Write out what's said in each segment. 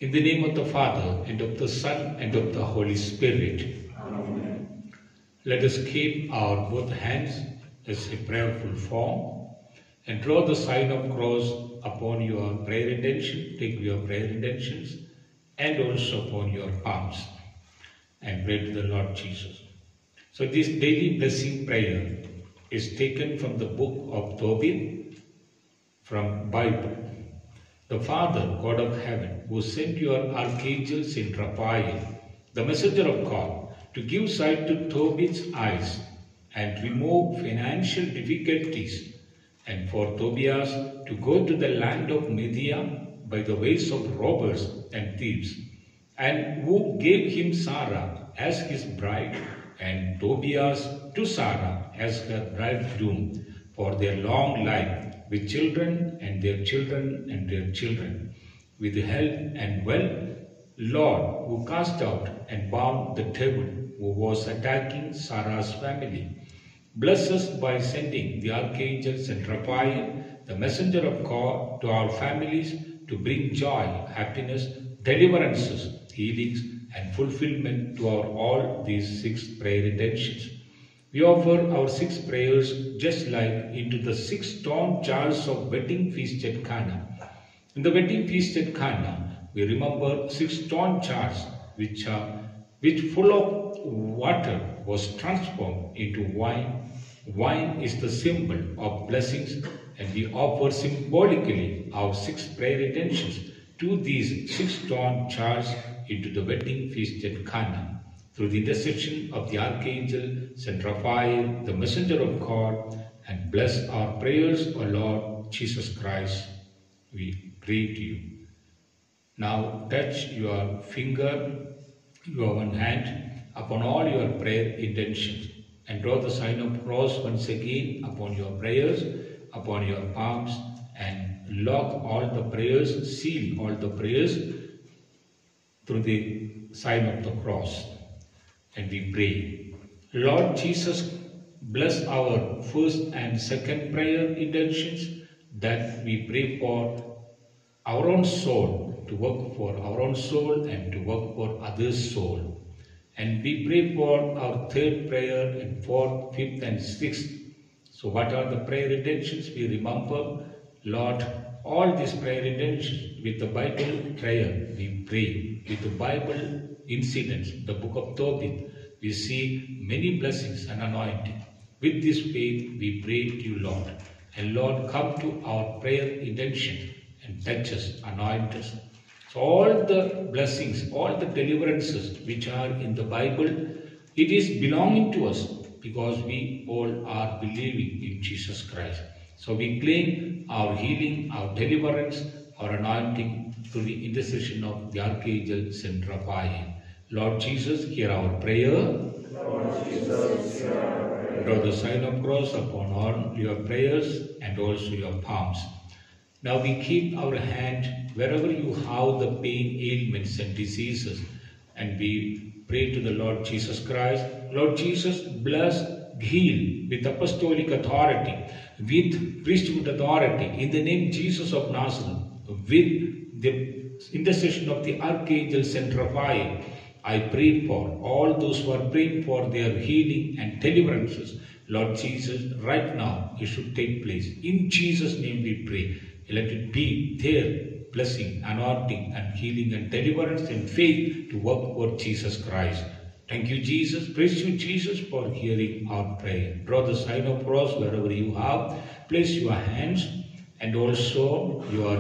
In the name of the Father, and of the Son, and of the Holy Spirit. Amen. Let us keep our both hands as a prayerful form and draw the sign of cross upon your prayer intention. Take your prayer intentions and also upon your palms and pray to the Lord Jesus. So this daily blessing prayer is taken from the book of Tobit from Bible. The Father, God of heaven, who sent your archangel Saint Raphael, the messenger of God, to give sight to Tobit's eyes and remove financial difficulties, and for Tobias to go to the land of Media by the ways of robbers and thieves, and who gave him Sarah as his bride, and Tobias to Sarah as her bridegroom, for their long life, with children and their children and their children, with health and wealth, Lord, who cast out and bound the devil who was attacking Sarah's family. Bless us by sending the archangel Saint Raphael, the messenger of God, to our families to bring joy, happiness, deliverances, healings, and fulfillment to our all these 6 prayer intentions. We offer our 6 prayers just like into the 6 stone jars of wedding feast at Cana. In the wedding feast at Cana, we remember 6 stone jars which full of water was transformed into wine. Wine is the symbol of blessings, and we offer symbolically our 6 prayer intentions to these 6 stone jars into the wedding feast at Cana. Through the intercession of the archangel Saint Raphael, the messenger of God, and bless our prayers, O Lord Jesus Christ, we pray to you. Now touch your finger, your one hand, upon all your prayer intentions, and draw the sign of cross once again upon your prayers, upon your palms, and lock all the prayers, seal all the prayers through the sign of the cross. And we pray, Lord Jesus, bless our first and second prayer intentions, that we pray for our own soul, to work for our own soul and to work for others' soul. And we pray for our third prayer and fourth, fifth and sixth. So what are the prayer intentions? We remember, Lord, all these prayer intentions with the Bible prayer we pray. With the Bible incidents, the book of Tobit, we see many blessings and anointing. With this faith we pray to you, Lord. And Lord, come to our prayer intention and touch us, anoint us. So all the blessings, all the deliverances which are in the Bible, it is belonging to us because we all are believing in Jesus Christ. So we claim our healing, our deliverance, our anointing through the intercession of the archangel Saint Raphael. Lord Jesus, hear our prayer. Lord Jesus, hear our prayer. Draw the sign of cross upon all your prayers and also your palms. Now we keep our hand wherever you have the pain, ailments and diseases, and we pray to the Lord Jesus Christ. Lord Jesus, bless, heal with apostolic authority, with priesthood authority, in the name Jesus of Nazareth, with the intercession of the archangel Saint Raphael. I pray for all those who are praying for their healing and deliverances. Lord Jesus, right now it should take place. In Jesus' name we pray. Let it be their blessing, anointing and healing and deliverance and faith to work for Jesus Christ. Thank you, Jesus. Praise you, Jesus, for hearing our prayer. Draw the sign of cross wherever you have. Place your hands and also your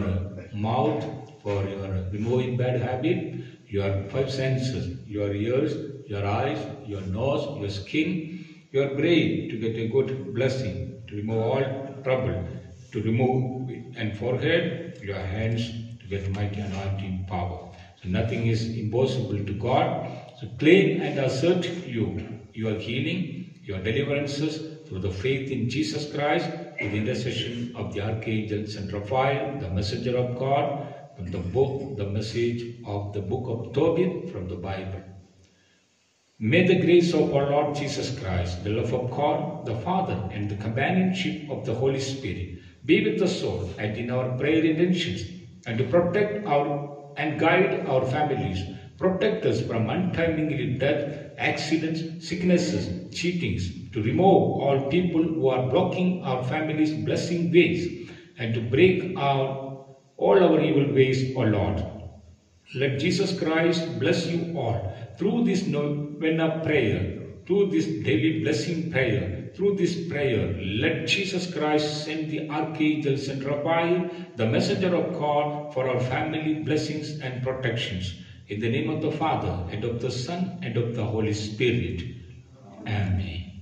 mouth for your removing bad habit, your 5 senses, your ears, your eyes, your nose, your skin, your brain to get a good blessing, to remove all trouble, to remove and forehead, your hands to get mighty anointing power. So nothing is impossible to God. So claim and assert your healing, your deliverances through the faith in Jesus Christ, with the intercession of the archangel Saint Raphael, the messenger of God, from the book, the message of the book of Tobit from the Bible. May the grace of our Lord Jesus Christ, the love of God, the Father, and the companionship of the Holy Spirit be with us all and in our prayer intentions, and to protect our and guide our families. Protect us from untimely death, accidents, sicknesses, cheatings, to remove all people who are blocking our families' blessing ways, and to break all our evil ways, O Lord. Let Jesus Christ bless you all through this novena prayer, through this daily blessing prayer, through this prayer. Let Jesus Christ send the Archangel Saint Raphael, the messenger of God, for our family blessings and protections. In the name of the Father, and of the Son, and of the Holy Spirit. Amen.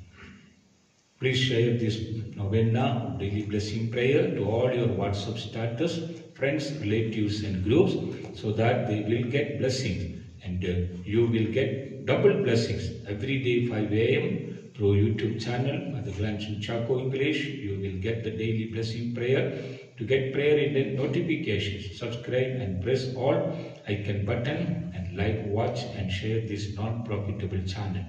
Please share this novena daily blessing prayer to all your WhatsApp status, friends, relatives and groups, so that they will get blessings, and you will get double blessings every day 5 a.m. through YouTube channel Mother Glanson Chaco English. You will get the daily blessing prayer. To get prayer notifications, subscribe and press all icon button, and like, watch and share this non-profitable channel.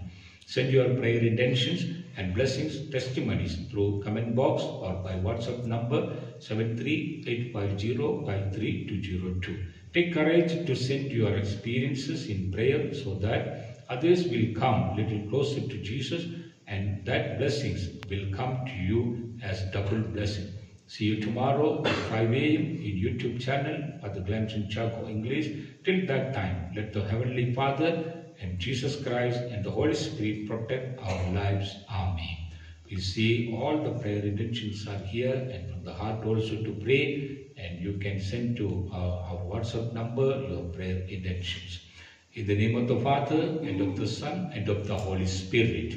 Send your prayer intentions and blessings testimonies through comment box or by WhatsApp number 73850532202. Take courage to send your experiences in prayer so that others will come a little closer to Jesus, and that blessings will come to you as double blessing. See you tomorrow at 5 a.m. in YouTube channel Mother Glanson Chaco English. Till that time, let the Heavenly Father and Jesus Christ and the Holy Spirit protect our lives. Amen. You see, all the prayer intentions are here, and from the heart also to pray, and you can send to our WhatsApp number your prayer intentions. In the name of the Father, and of the Son, and of the Holy Spirit.